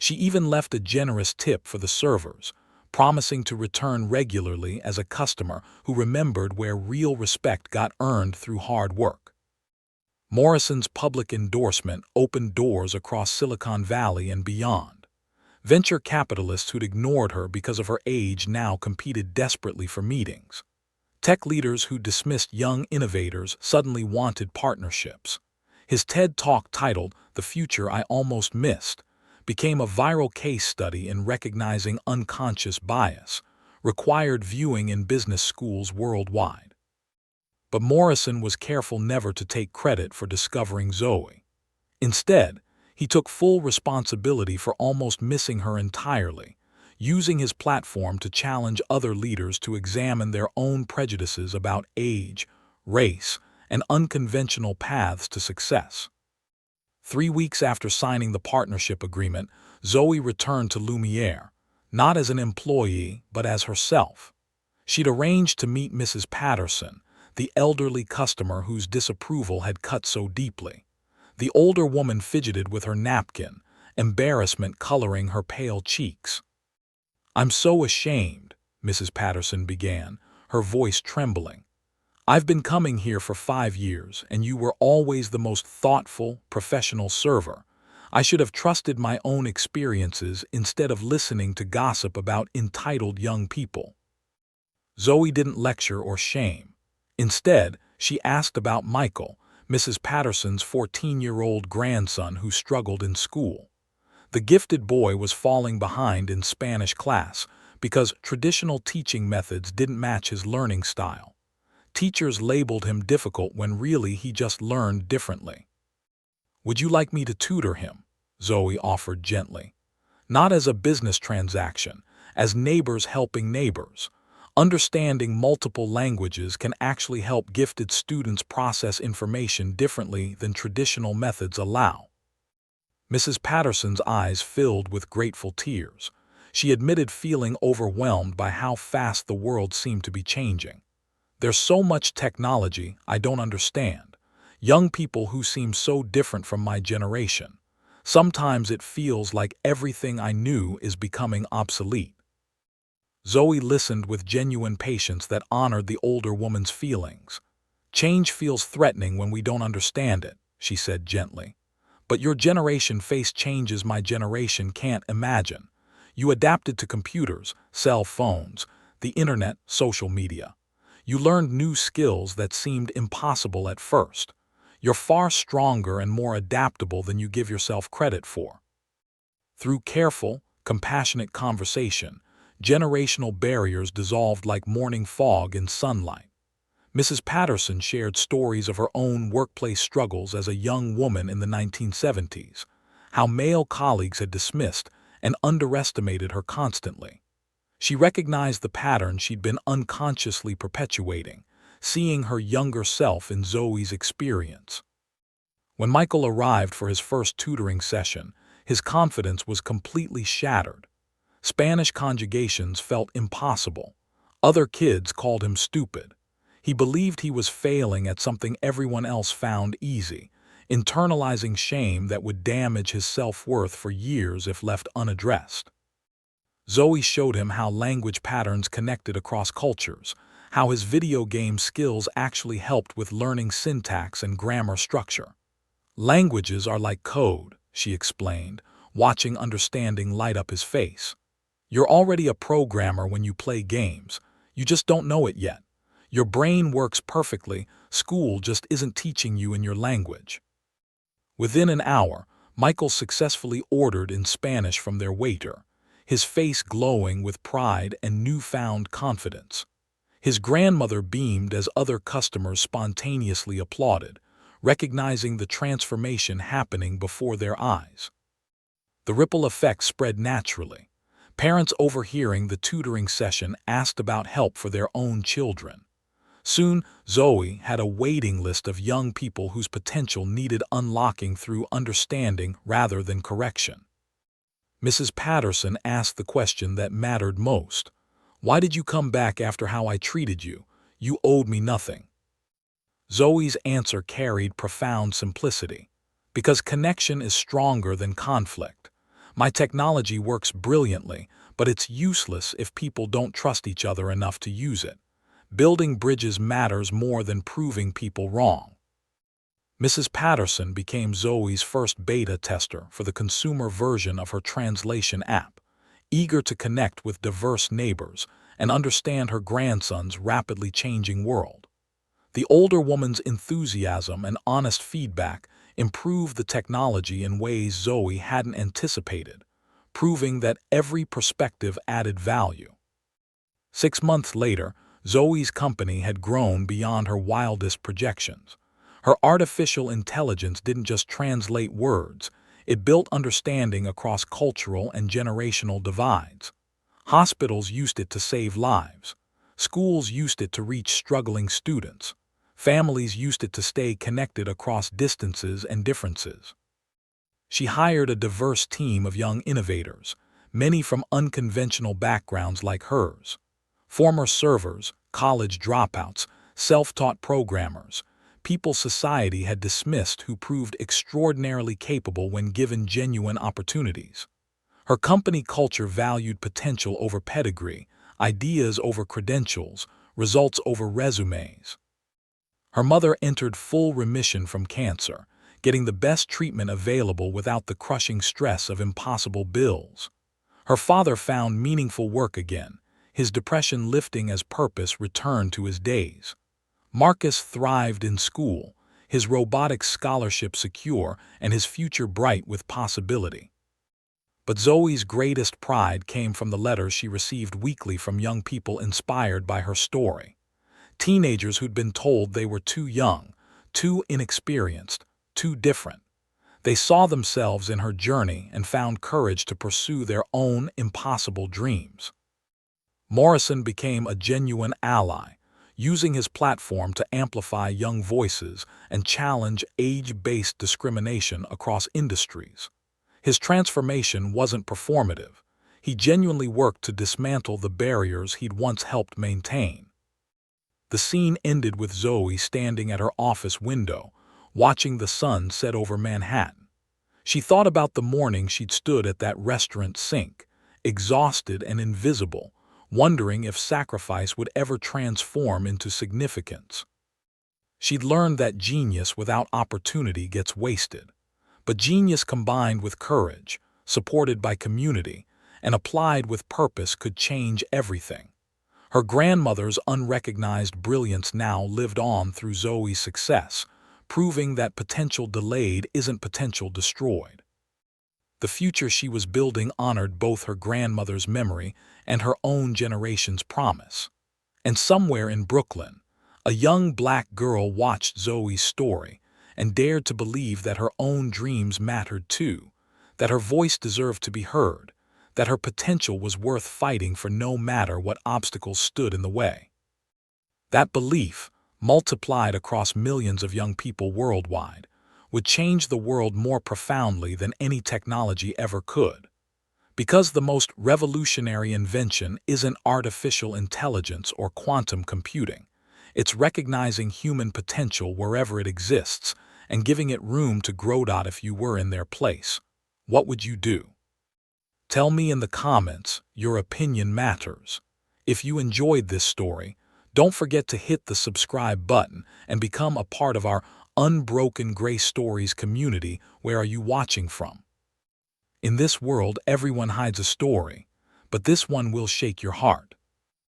She even left a generous tip for the servers, promising to return regularly as a customer who remembered where real respect got earned through hard work. Morrison's public endorsement opened doors across Silicon Valley and beyond. Venture capitalists who'd ignored her because of her age now competed desperately for meetings. Tech leaders who dismissed young innovators suddenly wanted partnerships. His TED Talk titled "The Future I Almost Missed" became a viral case study in recognizing unconscious bias, required viewing in business schools worldwide. But Morrison was careful never to take credit for discovering Zoe. Instead, he took full responsibility for almost missing her entirely, using his platform to challenge other leaders to examine their own prejudices about age, race, and unconventional paths to success. 3 weeks after signing the partnership agreement, Zoe returned to Lumiere, not as an employee but as herself. She'd arranged to meet Mrs. Patterson, the elderly customer whose disapproval had cut so deeply. The older woman fidgeted with her napkin, embarrassment coloring her pale cheeks. "I'm so ashamed," Mrs. Patterson began, her voice trembling. "I've been coming here for 5 years, and you were always the most thoughtful, professional server. I should have trusted my own experiences instead of listening to gossip about entitled young people." Zoe didn't lecture or shame. Instead, she asked about Michael, Mrs. Patterson's 14-year-old grandson who struggled in school. The gifted boy was falling behind in Spanish class because traditional teaching methods didn't match his learning style. Teachers labeled him difficult when really he just learned differently. "Would you like me to tutor him?" Zoe offered gently. "Not as a business transaction, as neighbors helping neighbors. Understanding multiple languages can actually help gifted students process information differently than traditional methods allow." Mrs. Patterson's eyes filled with grateful tears. She admitted feeling overwhelmed by how fast the world seemed to be changing. "There's so much technology I don't understand. Young people who seem so different from my generation. Sometimes it feels like everything I knew is becoming obsolete." Zoe listened with genuine patience that honored the older woman's feelings. "Change feels threatening when we don't understand it," she said gently. "But your generation faced changes my generation can't imagine. You adapted to computers, cell phones, the internet, social media. You learned new skills that seemed impossible at first. You're far stronger and more adaptable than you give yourself credit for." Through careful, compassionate conversation, generational barriers dissolved like morning fog in sunlight. Mrs. Patterson shared stories of her own workplace struggles as a young woman in the 1970s, how male colleagues had dismissed and underestimated her constantly. She recognized the pattern she'd been unconsciously perpetuating, seeing her younger self in Zoe's experience. When Michael arrived for his first tutoring session, his confidence was completely shattered. Spanish conjugations felt impossible. Other kids called him stupid. He believed he was failing at something everyone else found easy, internalizing shame that would damage his self-worth for years if left unaddressed. Zoe showed him how language patterns connected across cultures, how his video game skills actually helped with learning syntax and grammar structure. Languages are like code, she explained, watching understanding light up his face. You're already a programmer when you play games. You just don't know it yet. Your brain works perfectly, school just isn't teaching you in your language. Within an hour, Michael successfully ordered in Spanish from their waiter, his face glowing with pride and newfound confidence. His grandmother beamed as other customers spontaneously applauded, recognizing the transformation happening before their eyes. The ripple effect spread naturally. Parents overhearing the tutoring session asked about help for their own children. Soon, Zoe had a waiting list of young people whose potential needed unlocking through understanding rather than correction. Mrs. Patterson asked the question that mattered most. "Why did you come back after how I treated you? You owed me nothing." Zoe's answer carried profound simplicity. "Because connection is stronger than conflict. My technology works brilliantly, but it's useless if people don't trust each other enough to use it. Building bridges matters more than proving people wrong." Mrs. Patterson became Zoe's first beta tester for the consumer version of her translation app, eager to connect with diverse neighbors and understand her grandson's rapidly changing world. The older woman's enthusiasm and honest feedback improved the technology in ways Zoe hadn't anticipated, proving that every perspective added value. 6 months later, Zoe's company had grown beyond her wildest projections. Her artificial intelligence didn't just translate words, it built understanding across cultural and generational divides. Hospitals used it to save lives. Schools used it to reach struggling students. Families used it to stay connected across distances and differences. She hired a diverse team of young innovators, many from unconventional backgrounds like hers. Former servers, college dropouts, self-taught programmers, people society had dismissed who proved extraordinarily capable when given genuine opportunities. Her company culture valued potential over pedigree, ideas over credentials, results over resumes. Her mother entered full remission from cancer, getting the best treatment available without the crushing stress of impossible bills. Her father found meaningful work again, his depression lifting as purpose returned to his days. Marcus thrived in school, his robotics scholarship secure and his future bright with possibility. But Zoe's greatest pride came from the letters she received weekly from young people inspired by her story. Teenagers who'd been told they were too young, too inexperienced, too different. They saw themselves in her journey and found courage to pursue their own impossible dreams. Morrison became a genuine ally, using his platform to amplify young voices and challenge age-based discrimination across industries. His transformation wasn't performative. He genuinely worked to dismantle the barriers he'd once helped maintain. The scene ended with Zoe standing at her office window, watching the sun set over Manhattan. She thought about the morning she'd stood at that restaurant sink, exhausted and invisible, wondering if sacrifice would ever transform into significance. She'd learned that genius without opportunity gets wasted, but genius combined with courage, supported by community, and applied with purpose could change everything. Her grandmother's unrecognized brilliance now lived on through Zoe's success, proving that potential delayed isn't potential destroyed. The future she was building honored both her grandmother's memory and her own generation's promise. And somewhere in Brooklyn, a young black girl watched Zoe's story and dared to believe that her own dreams mattered too, that her voice deserved to be heard, that her potential was worth fighting for no matter what obstacles stood in the way. That belief, multiplied across millions of young people worldwide, would change the world more profoundly than any technology ever could. Because the most revolutionary invention isn't artificial intelligence or quantum computing, it's recognizing human potential wherever it exists and giving it room to grow. If you were in their place, what would you do? Tell me in the comments, your opinion matters. If you enjoyed this story, Don't forget to hit the subscribe button and become a part of our Unbroken Gray Stories community. Where are you watching from? In this world, everyone hides a story, but this one will shake your heart.